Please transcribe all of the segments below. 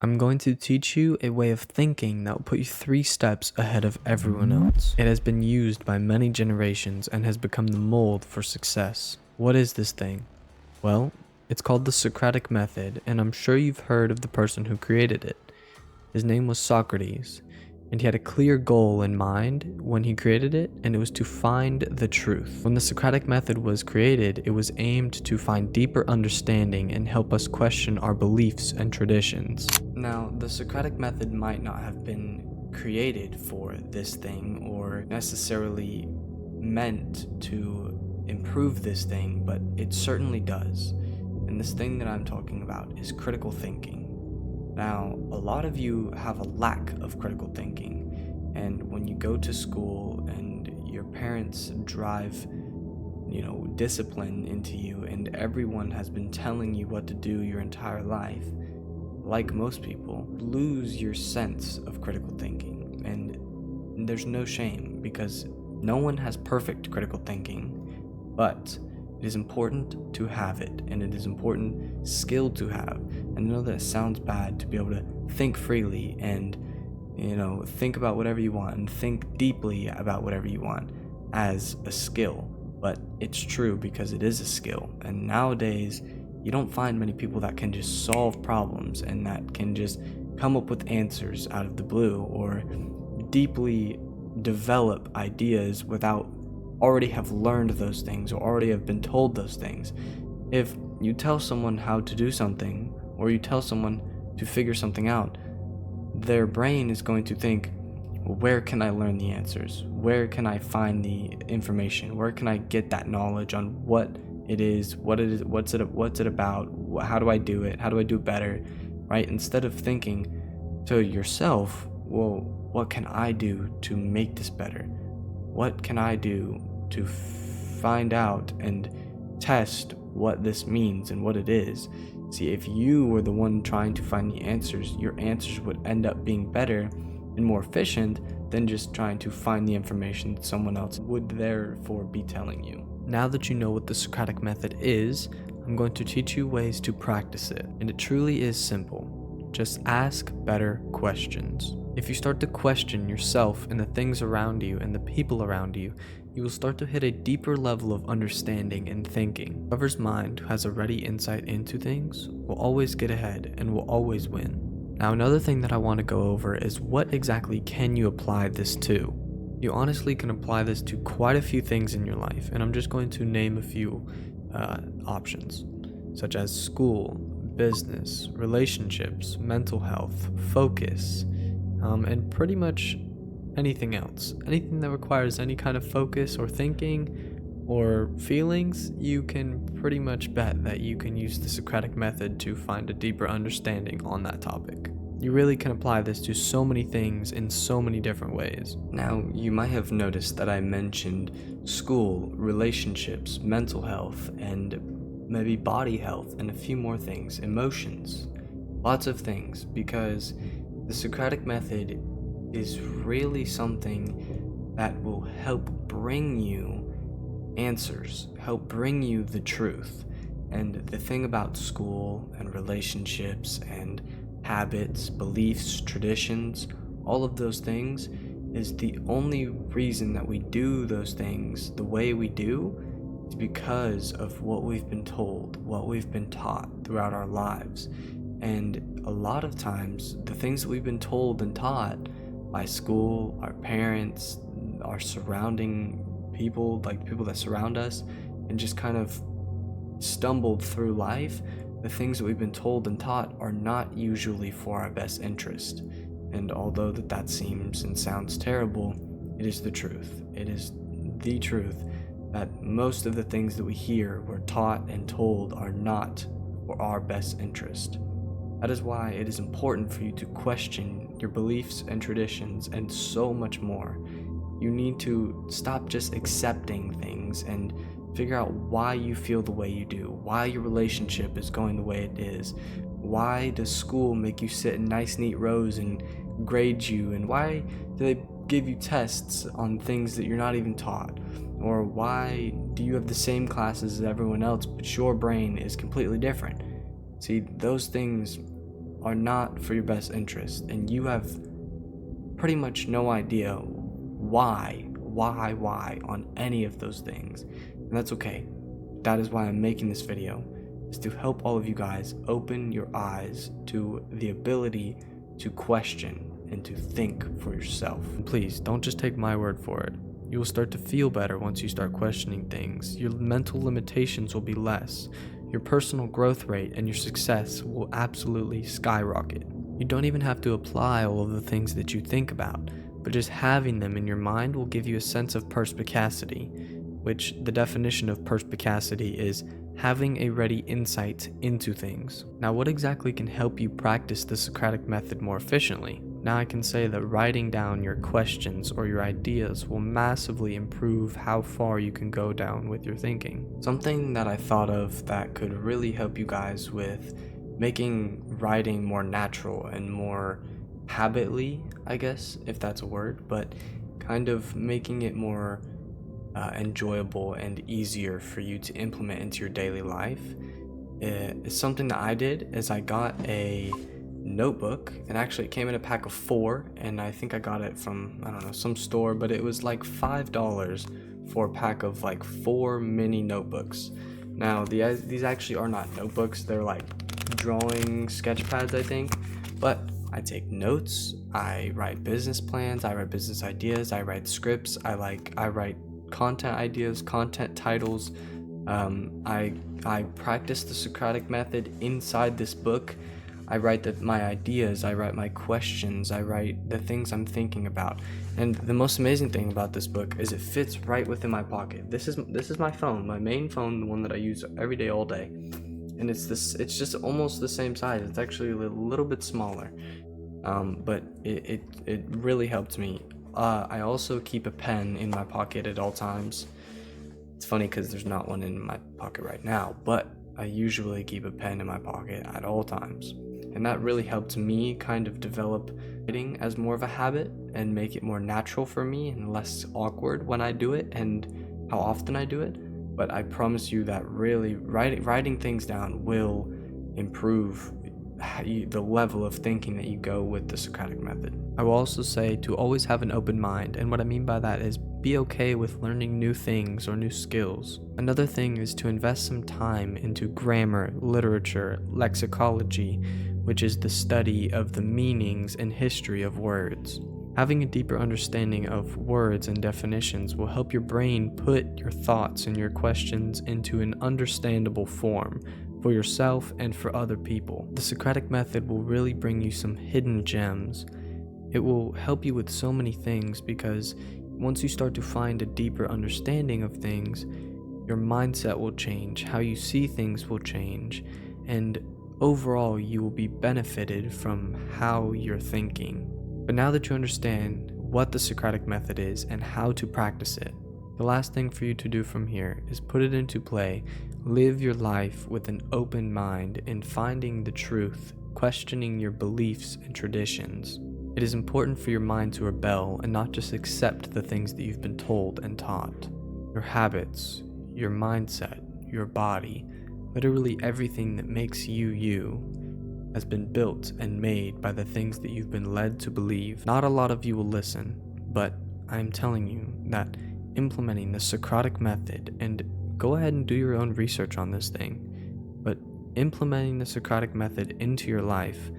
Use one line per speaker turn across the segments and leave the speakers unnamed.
I'm going to teach you a way of thinking that will put you 3 steps ahead of everyone else. It has been used by many generations and has become the mold for success. What is this thing? Well, it's called the Socratic method, and I'm sure you've heard of the person who created it. His name was Socrates, and he had a clear goal in mind when he created it, and it was to find the truth. When the Socratic method was created, it was aimed to find deeper understanding and help us question our beliefs and traditions. Now, the Socratic method might not have been created for this thing or necessarily meant to improve this thing, but it certainly does. And this thing that I'm talking about is critical thinking. Now, a lot of you have a lack of critical thinking, and when you go to school and your parents drive, discipline into you, and everyone has been telling you what to do your entire life, like most people, lose your sense of critical thinking. And there's no shame because no one has perfect critical thinking, but it is important to have it, and it is important skill to have. And I know that it sounds bad to be able to think freely and, think about whatever you want and think deeply about whatever you want as a skill. But it's true because it is a skill. And nowadays, you don't find many people that can just solve problems and that can just come up with answers out of the blue or deeply develop ideas without already have learned those things or already have been told those things. If you tell someone how to do something or you tell someone to figure something out, their brain is going to think, where can I learn the answers? Where can I find the information? Where can I get that knowledge on what it is, what's it about? How do I do it? How do I do it better? Right? Instead of thinking to yourself, well, what can I do to make this better? What can I do to find out and test what this means and what it is? See, if you were the one trying to find the answers, your answers would end up being better and more efficient than just trying to find the information that someone else would therefore be telling you. Now that you know what the Socratic method is, I'm going to teach you ways to practice it. And it truly is simple. Just ask better questions. If you start to question yourself and the things around you and the people around you, you will start to hit a deeper level of understanding and thinking. Whoever's mind who has a ready insight into things will always get ahead and will always win. Now, another thing that I want to go over is what exactly can you apply this to? You honestly can apply this to quite a few things in your life, and I'm just going to name a few options, such as school, business, relationships, mental health, focus, and pretty much anything else. Anything that requires any kind of focus or thinking or feelings, you can pretty much bet that you can use the Socratic method to find a deeper understanding on that topic. You really can apply this to so many things in so many different ways. Now, you might have noticed that I mentioned school, relationships, mental health, and maybe body health, and a few more things, emotions, lots of things, because the Socratic method is really something that will help bring you answers, help bring you the truth. And the thing about school and relationships and habits, beliefs, traditions, all of those things is the only reason that we do those things the way we do is because of what we've been told, what we've been taught throughout our lives. And a lot of times, the things that we've been told and taught by school, our parents, our surrounding people, like people that surround us, and just kind of stumbled through life, the things that we've been told and taught are not usually for our best interest. And although that seems and sounds terrible, it is the truth. It is the truth that most of the things that we hear, we're taught and told are not for our best interest. That is why it is important for you to question your beliefs and traditions and so much more. You need to stop just accepting things and figure out why you feel the way you do, why your relationship is going the way it is, why does school make you sit in nice neat rows and grade you, and why do they give you tests on things that you're not even taught, or why do you have the same classes as everyone else but your brain is completely different. See, those things are not for your best interest, and you have pretty much no idea why on any of those things. And that's okay. That is why I'm making this video, is to help all of you guys open your eyes to the ability to question and to think for yourself. And please, don't just take my word for it. You will start to feel better once you start questioning things. Your mental limitations will be less. Your personal growth rate and your success will absolutely skyrocket. You don't even have to apply all of the things that you think about, but just having them in your mind will give you a sense of perspicacity, which the definition of perspicacity is having a ready insight into things. Now, what exactly can help you practice the Socratic method more efficiently? Now I can say that writing down your questions or your ideas will massively improve how far you can go down with your thinking. Something that I thought of that could really help you guys with making writing more natural and more habitly, I guess, if that's a word, but kind of making it more enjoyable and easier for you to implement into your daily life. It's something that I did is I got a notebook, and actually it came in a pack of 4, and I think I got it from, I don't know, some store, but it was like $5 for a pack of like 4 mini notebooks. Now these actually are not notebooks, they're like drawing sketch pads, I think, but I take notes, I write business plans, I write business ideas, I write scripts, I write content ideas, content titles. I practice the Socratic method inside this book. I write my ideas, I write my questions, I write the things I'm thinking about. And the most amazing thing about this book is it fits right within my pocket. This is my phone, my main phone, the one that I use every day, all day. And it's just almost the same size. It's actually a little bit smaller. But it really helped me. I also keep a pen in my pocket at all times. It's funny because there's not one in my pocket right now, but I usually keep a pen in my pocket at all times. And that really helped me kind of develop writing as more of a habit and make it more natural for me and less awkward when I do it and how often I do it. But I promise you that really writing things down will improve the level of thinking that you go with the Socratic method. I will also say to always have an open mind, and what I mean by that is be okay with learning new things or new skills. Another thing is to invest some time into grammar, literature, lexicology, which is the study of the meanings and history of words. Having a deeper understanding of words and definitions will help your brain put your thoughts and your questions into an understandable form for yourself and for other people. The Socratic method will really bring you some hidden gems. It will help you with so many things because once you start to find a deeper understanding of things, your mindset will change, how you see things will change, and overall you will be benefited from how you're thinking. But now that you understand what the Socratic method is and how to practice it, the last thing for you to do from here is put it into play. Live your life with an open mind in finding the truth, questioning your beliefs and traditions. It is important for your mind to rebel and not just accept the things that you've been told and taught. Your habits, your mindset, your body, literally everything that makes you has been built and made by the things that you've been led to believe. Not a lot of you will listen, but I'm telling you that implementing the Socratic method, and go ahead and do your own research on this thing, but implementing the Socratic method into your life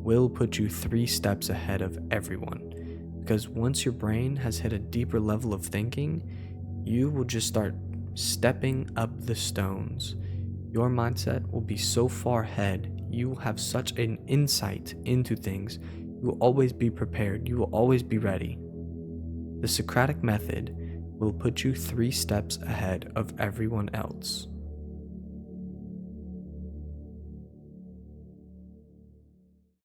will put you 3 steps ahead of everyone. Because once your brain has hit a deeper level of thinking, you will just start stepping up the stones. Your mindset will be so far ahead, you will have such an insight into things, you will always be prepared, you will always be ready. The Socratic method will put you 3 steps ahead of everyone else.